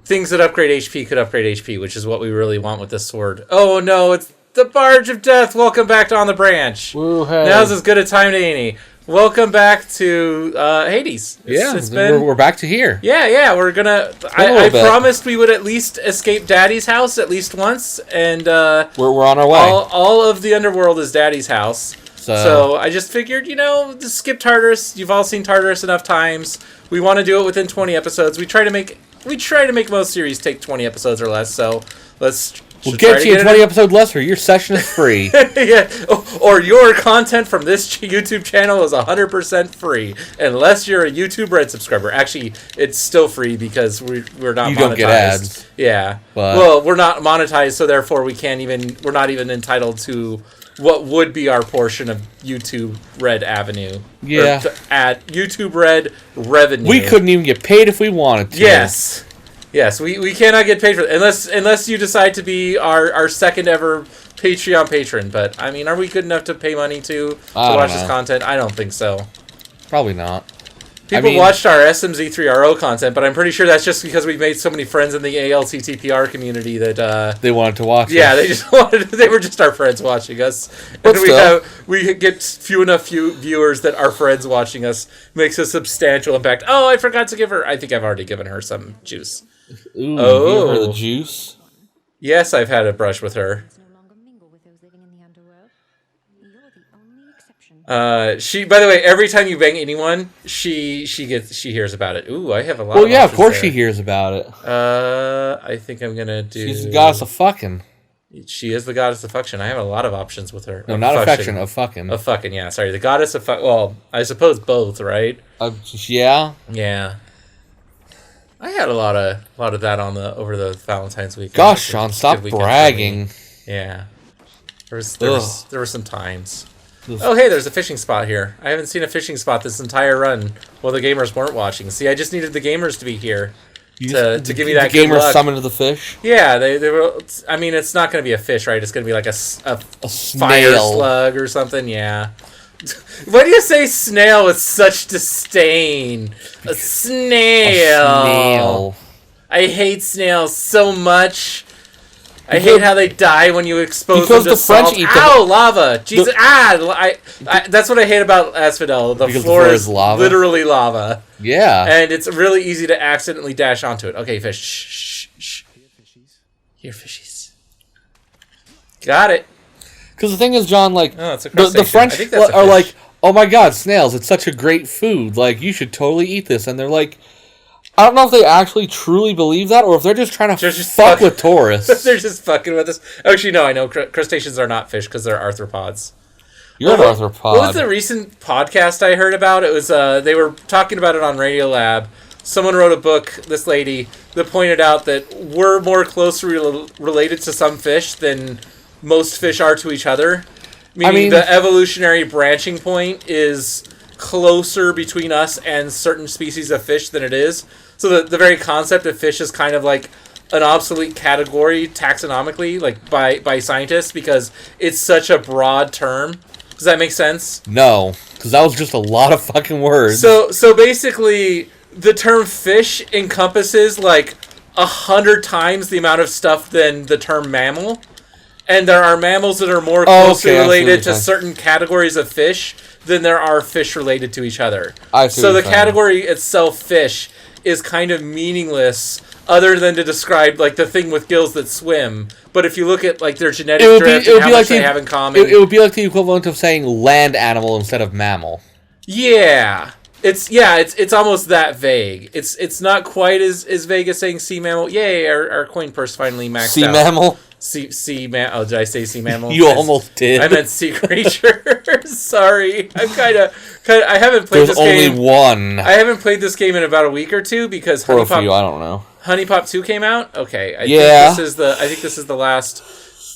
things that upgrade HP could upgrade HP, which is what we really want with this sword. Oh no, it's the Barge of Death. Welcome back to On the Branch. Woo, hey. Now's as good a time to any. Welcome back to Hades. It's been, we're back to here. Yeah, we're gonna... I promised we would at least escape Daddy's house at least once, and... we're on our way. All of the underworld is Daddy's house. So I just figured, just skip Tartarus. You've all seen Tartarus enough times. We want to do it within 20 episodes. We try to make most series take 20 episodes or less, so we'll get you a 20 episode less, or your session is free. Yeah, or your content from this YouTube channel is 100% free, unless you're a YouTube Red subscriber. Actually, it's still free because we're not monetized. You don't get ads. Yeah. Well, we're not monetized, so therefore we're not even entitled to what would be our portion of YouTube Red Avenue. Yeah. At YouTube Red revenue. We couldn't even get paid if we wanted to. Yes, we cannot get paid for it unless you decide to be our second ever Patreon patron. But I mean, are we good enough to pay money to watch this content? I don't think so. Probably not. People watched our SMZ3RO content, but I'm pretty sure that's just because we made so many friends in the ALCTPR community that they wanted to watch. Yeah, they were just our friends watching us. But we get few enough viewers that our friends watching us makes a substantial impact. Oh, I forgot to give her. I think I've already given her some juice. Ooh, give her the juice. Yes, I've had a brush with her. She. By the way, every time you bang anyone, she hears about it. Ooh, I have a lot. Well, yeah, of course she hears about it. I think I'm gonna do. She's the goddess of fucking. She is the goddess of fucking. I have a lot of options with her. No, not affection, of fucking. Of fucking, yeah. Sorry, the goddess of fuck. Well, I suppose both, right? Yeah. Yeah. I had a lot of that over the Valentine's weekend. Gosh, Sean, stop bragging. Yeah. There were some times. Oh, hey, there's a fishing spot here. I haven't seen a fishing spot this entire run while the gamers weren't watching. See, I just needed the gamers to be here to give me that good luck. The gamers summoned the fish? Yeah, they were... I mean, it's not going to be a fish, right? It's going to be like a fire slug or something, yeah. Why do you say snail with such disdain? A snail. I hate snails so much. I hate how they die when you expose them to salt. Ow, lava! Jesus, that's what I hate about Asphodel. The floor is lava. Literally lava. Yeah. And it's really easy to accidentally dash onto it. Okay, fish. Shh. Here, fishies. Got it. Because the thing is, John, the French are like, oh my god, snails, it's such a great food. Like, you should totally eat this. And they're like, I don't know if they actually truly believe that, or if they're just trying to fuck with tourists. They're just fucking with us. Actually, no, I know crustaceans are not fish because they're arthropods. You're an arthropod. What was the recent podcast I heard about? It was they were talking about it on Radiolab. Someone wrote a book, this lady, that pointed out that we're more closely related to some fish than most fish are to each other. Meaning the evolutionary branching point is closer between us and certain species of fish than it is. So the very concept of fish is kind of like an obsolete category taxonomically, like by scientists, because it's such a broad term. Does that make sense? No, because that was just a lot of fucking words. So basically, the term fish encompasses like 100 times the amount of stuff than the term mammal. And there are mammals that are more closely related to certain categories of fish than there are fish related to each other. So the category itself, fish, is kind of meaningless other than to describe like the thing with gills that swim. But if you look at like their genetic drift and how much they have in common... It would be like the equivalent of saying land animal instead of mammal. Yeah. It's almost that vague. It's not quite as vague as saying sea mammal. Yay, our coin purse finally maxed out. Sea mammal? Sea mammal. Oh, did I say sea mammal? You almost did. I meant sea creature. Sorry. I'm kind of. I haven't played this game. There's only one. I haven't played this game in about a week or two because I don't know. Honey Pop 2 came out. Okay. I think this is the last.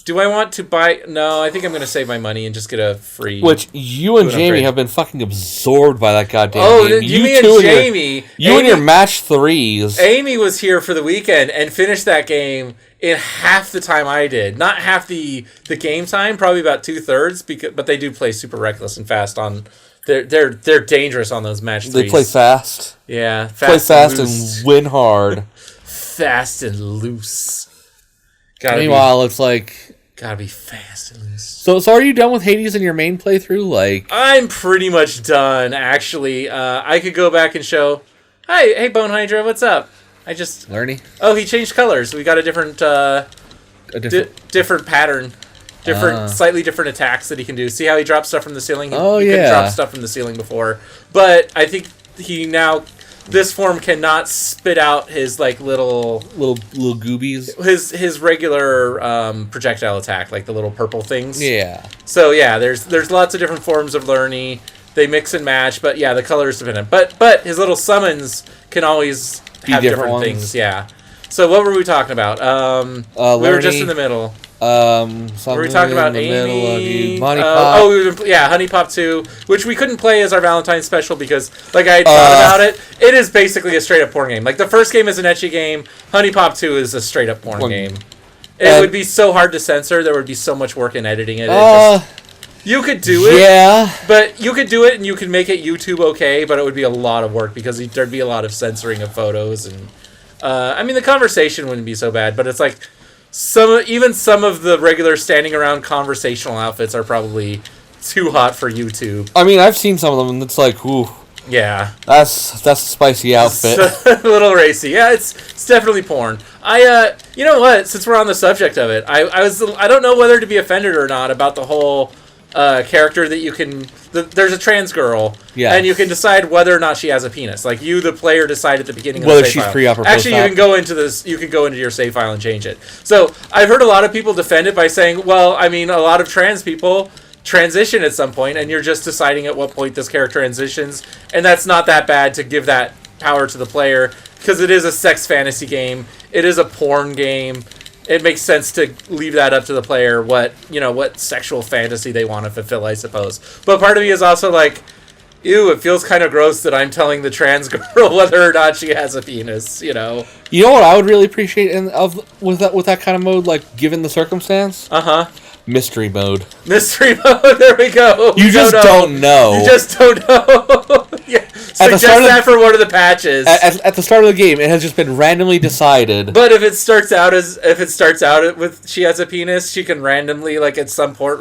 Do I want to buy? No, I think I'm going to save my money and just get a free. Which you and Jamie have been fucking absorbed by that goddamn game. You and Jamie. You and your match 3s. Amy was here for the weekend and finished that game in half the time I did. Not half the game time, probably about 2/3. But they do play super reckless and fast on. They're dangerous on those match 3s. They play fast. Yeah, play fast and win hard. fast and loose. Meanwhile, it's like... Gotta be fast and loose. So are you done with Hades in your main playthrough? Like, I'm pretty much done, actually. I could go back and show... Hey, Bone Hydra, what's up? I just... Learny? Oh, he changed colors. We got a different... different pattern. Slightly different attacks that he can do. See how he drops stuff from the ceiling? He couldn't drop stuff from the ceiling before. But I think he now... This form cannot spit out his like little goobies. His regular projectile attack, like the little purple things. Yeah. So yeah, there's lots of different forms of Learny. They mix and match, but yeah, the color is dependent. But his little summons can always have different things. Yeah. So what were we talking about? We were just in the middle. Were we talking about Amy? Honey Pop 2, which we couldn't play as our Valentine's special because, like I had thought about it, it is basically a straight up porn game. Like the first game is an ecchi game, Honey Pop 2 is a straight up porn game. It would be so hard to censor. There would be so much work in editing it. You could do it, yeah, but you could do it and you could make it YouTube okay, but it would be a lot of work because there'd be a lot of censoring of photos and. I mean, the conversation wouldn't be so bad, but it's like some of the regular standing around conversational outfits are probably too hot for YouTube. I mean, I've seen some of them, and it's like, ooh, yeah, that's a spicy outfit. It's a little racy. Yeah, it's definitely porn. You know what? Since we're on the subject of it, I don't know whether to be offended or not about the whole character that you can. There's a trans girl, and you can decide whether or not she has a penis. Like you, the player, decide at the beginning of the save file. Pre-op or actually, you can go into this. You can go into your save file and change it. So I've heard a lot of people defend it by saying, "Well, I mean, a lot of trans people transition at some point, and you're just deciding at what point this character transitions, and that's not that bad to give that power to the player because it is a sex fantasy game. It is a porn game." It makes sense to leave that up to the player what sexual fantasy they want to fulfill, I suppose. But part of me is also like, ew, it feels kind of gross that I'm telling the trans girl whether or not she has a penis, You know what I would really appreciate with that kind of mode, like given the circumstance? Mystery mode. Mystery mode, there we go. You just don't know. You just don't know. Yeah. Suggest that for one of the patches. At the start of the game, it has just been randomly decided. But if it starts out with she has a penis, she can randomly, like at some point,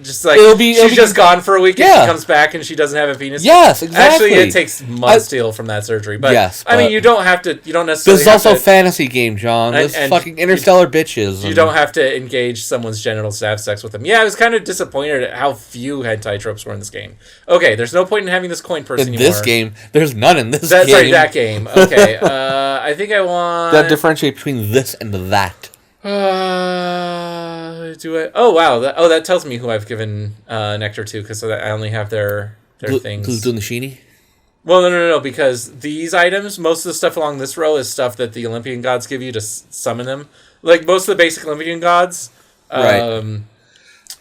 just like she's just gone for a week and she comes back and she doesn't have a penis. Yes, exactly. Actually, it takes months to heal from that surgery. But yes, I mean, you don't necessarily. This is also a fantasy game, John. This is fucking interstellar bitches. You don't have to engage someone's genitals to have sex with them. Yeah, I was kind of disappointed at how few hentai tropes were in this game. Okay, there's no point in having this coin purse anymore. In this game, there's none in this game. Sorry, that game. Okay, I think I want... That differentiate between this and that. Do I... Oh, wow. That tells me who I've given Nectar to, because I only have their things. Who's doing the sheeny? Well, no, because these items, most of the stuff along this row is stuff that the Olympian gods give you to summon them. Like, most of the basic Olympian gods... Right.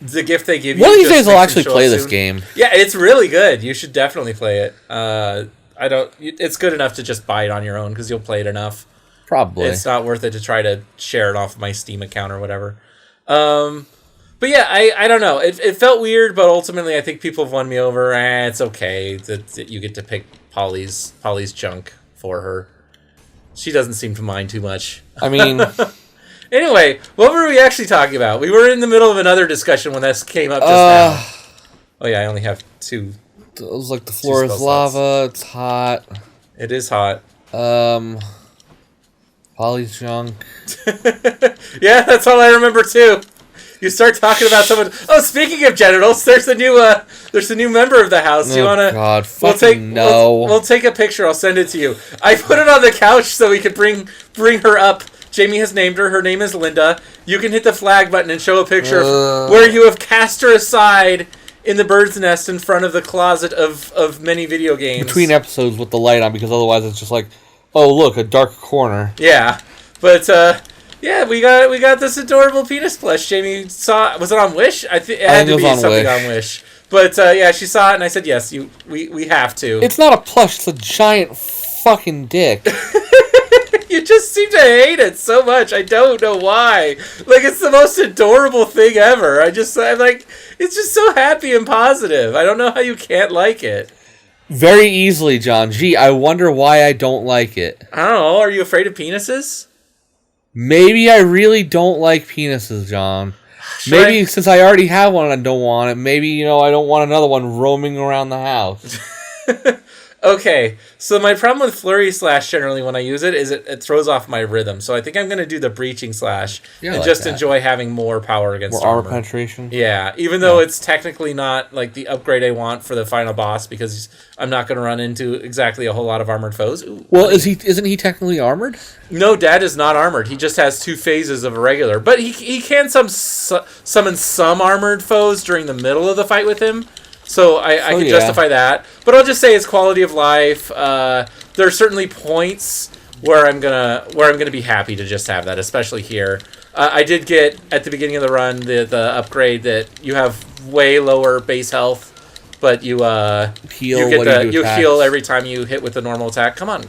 The gift they give you. One of these days, I'll actually play this game. Yeah, it's really good. You should definitely play it. It's good enough to just buy it on your own because you'll play it enough. Probably. It's not worth it to try to share it off my Steam account or whatever. But yeah, I don't know. It felt weird, but ultimately, I think people have won me over. It's okay that you get to pick Polly's junk for her. She doesn't seem to mind too much. I mean. Anyway, what were we actually talking about? We were in the middle of another discussion when this came up just now. Oh yeah, I only have two. It was like the floor is lava. It's hot. It is hot. Polly's junk. Yeah, that's all I remember too. You start talking about someone. Oh, speaking of genitals, there's a new member of the house. Do you wanna? God, we'll take a picture. I'll send it to you. I put it on the couch so we could bring her up. Jamie has named her. Her name is Linda. You can hit the flag button and show a picture of where you have cast her aside in the bird's nest in front of the closet of many video games. Between episodes with the light on, because otherwise it's just like, oh look, a dark corner. Yeah, but yeah, we got this adorable penis plush. Jamie saw. Was it on Wish? I think it had to be something on Wish. But yeah, she saw it and I said yes. We have to. It's not a plush. It's a giant fucking dick. You just seem to hate it so much. I don't know why. Like, it's the most adorable thing ever. I'm like, it's just so happy and positive. I don't know how you can't like it. Very easily, John. Gee, I wonder why I don't like it. I don't know. Are you afraid of penises? Maybe I really don't like penises, John. Maybe since I already have one and I don't want it, maybe, I don't want another one roaming around the house. Okay, so my problem with Flurry Slash generally when I use it is it throws off my rhythm. So I think I'm going to do the Breaching Slash and just enjoy having more power against more armor penetration. Yeah, even though it's technically not like the upgrade I want for the final boss because I'm not going to run into exactly a whole lot of armored foes. Ooh, well, isn't he technically armored? No, Dad is not armored. He just has 2 phases of a regular, but he can summon some armored foes during the middle of the fight with him. So I can justify that, but I'll just say it's quality of life. There are certainly points where I'm gonna be happy to just have that, especially here. I did get at the beginning of the run the upgrade that you have way lower base health, but you heal every time you hit with a normal attack. Come on.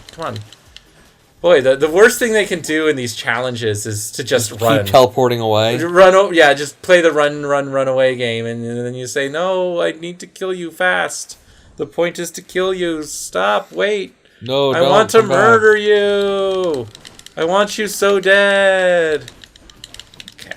Boy, the worst thing they can do in these challenges is to just run. Keep teleporting away. Just play the run away game, and then you say, no, I need to kill you fast. The point is to kill you. Stop, wait. No, I want to murder you. I want you so dead.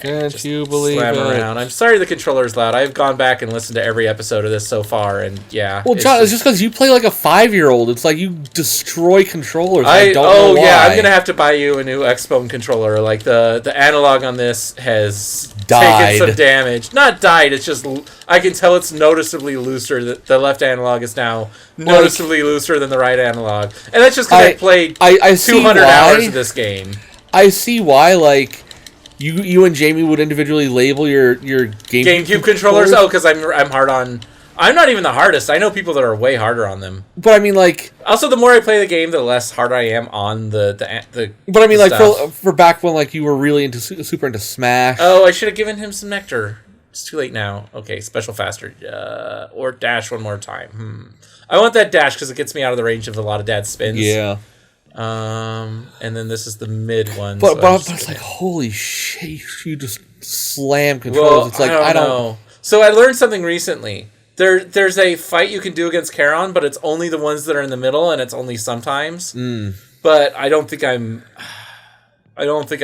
Can't you believe it? Around. I'm sorry the controller's loud. I've gone back and listened to every episode of this so far, and yeah. Well, John, it's just because you play like a 5-year-old. It's like you destroy controllers. I don't know why. Yeah, I'm gonna have to buy you a new Xbone controller. Like the analog on this has taken some damage. Not died. It's just I can tell it's noticeably looser. The left analog is now noticeably looser than the right analog, and that's just because I played 200 hours of this game. I see why. Like. You and Jamie would individually label your GameCube controllers? Oh, because I'm hard on... I'm not even the hardest. I know people that are way harder on them. But I mean, like... Also, the more I play the game, the less hard I am on the But I mean, like, for back when like you were really super into Smash... Oh, I should have given him some nectar. It's too late now. Okay, special faster. Or dash one more time. I want that dash because it gets me out of the range of a lot of Dad's spins. Yeah. And then this is the mid one. But it's like, holy shit, you just slam controls. Well, it's like, I don't know. So I learned something recently. There's a fight you can do against Charon, but it's only the ones that are in the middle, and it's only sometimes. But I don't think I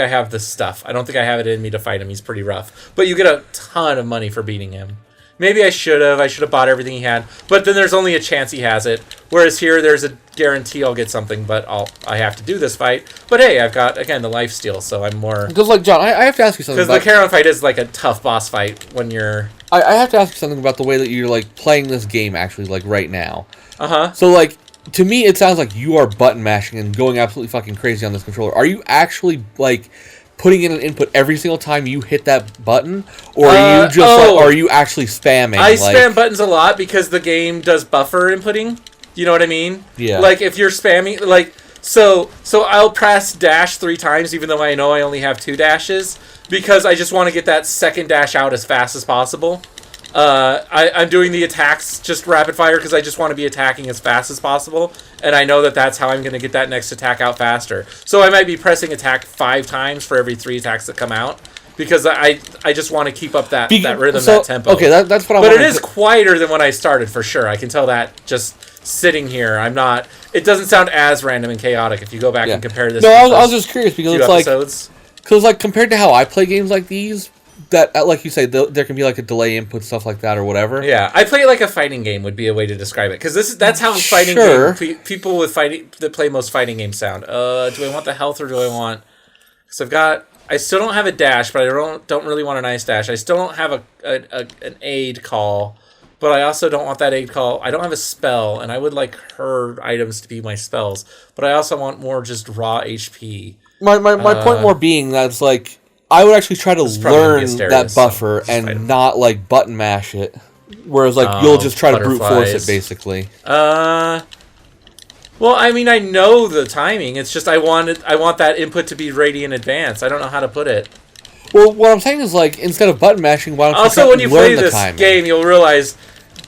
have the stuff. I don't think I have it in me to fight him. He's pretty rough. But you get a ton of money for beating him. Maybe I should have bought everything he had, but then there's only a chance he has it. Whereas here, there's a guarantee I'll get something, but I have to do this fight. But hey, I've got, again, the lifesteal, so I'm more... Because, like, John, I have to ask you something because the Charon fight is like a tough boss fight when you're... I have to ask you something about the way that you're, like, playing this game, actually, like, right now. Uh-huh. So, like, to me, it sounds like you are button mashing and going absolutely fucking crazy on this controller. Are you actually, like... putting in an input every single time you hit that button, or are you just or are you actually spamming? I spam buttons a lot because the game does buffer inputting. You know what I mean? Yeah. Like if you're spamming, like so I'll press dash 3 times, even though I know I only have 2 dashes, because I just want to get that second dash out as fast as possible. I'm doing the attacks just rapid fire because I just want to be attacking as fast as possible, and I know that that's how I'm going to get that next attack out faster. So I might be pressing attack 5 times for every 3 attacks that come out because I just want to keep up that rhythm, that tempo. Okay, that's what I'm. But it is quieter than when I started for sure. I can tell that just sitting here. I'm not. It doesn't sound as random and chaotic if you go back and compare this. No, I was just curious because it's episodes. Because compared to how I play games like these. That, like you say, there can be like a delay input, stuff like that, or whatever. Yeah, I play it like a fighting game would be a way to describe it, because that's how fighting game, people with that play most fighting games sound. Do I want the health or do I want? Because I still don't have a dash, but I don't really want a nice dash. I still don't have an aid call, but I also don't want that aid call. I don't have a spell, and I would like her items to be my spells, but I also want more just raw HP. My point more being that it's like. I would actually try to learn that buffer and not, like, button mash it. Whereas, like, you'll just try to brute force it, basically. Well, I mean, I know the timing. It's just I want that input to be radiant advance. I don't know how to put it. Well, what I'm saying is, like, instead of button mashing, why don't you also, when you play this timing? game, you'll realize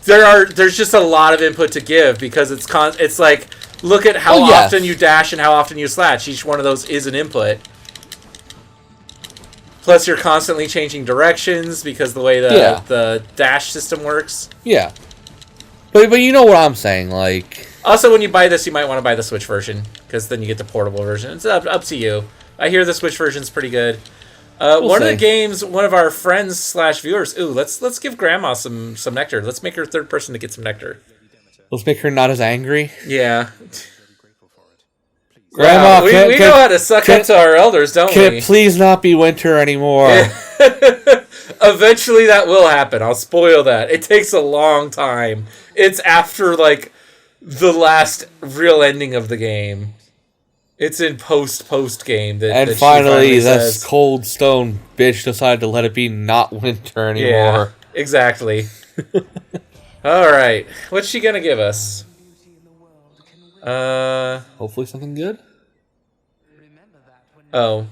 there's just a lot of input to give because it's like, look at how often you dash and how often you slash. Each one of those is an input. Plus, you're constantly changing directions because the way the dash system works. Yeah. But you know what I'm saying, like... Also, when you buy this, you might want to buy the Switch version, because then you get the portable version. It's up to you. I hear the Switch version's pretty good. We'll One of the see. games, one of our friends / viewers. Ooh, let's give Grandma some nectar. Let's make her third person to get some nectar. Let's make her not as angry. Yeah. Grandma, wow, we know how to suck up to our elders, don't we? Can it please not be winter anymore? Eventually that will happen. I'll spoil that. It takes a long time. It's after, like, the last real ending of the game. It's in post game that And finally, says, this cold stone bitch decided to let it be not winter anymore. Yeah, exactly. All right. What's she going to give us? Hopefully something good. Oh,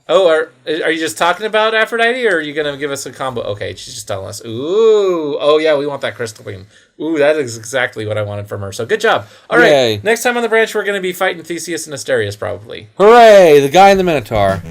are you just talking about Aphrodite, or are you going to give us a combo? Okay, she's just telling us. Ooh. Oh, yeah, we want that crystal beam. Ooh, that is exactly what I wanted from her. So good job. All right. Yay. Next time on the branch, we're going to be fighting Theseus and Asterius, probably. Hooray! The guy in the Minotaur.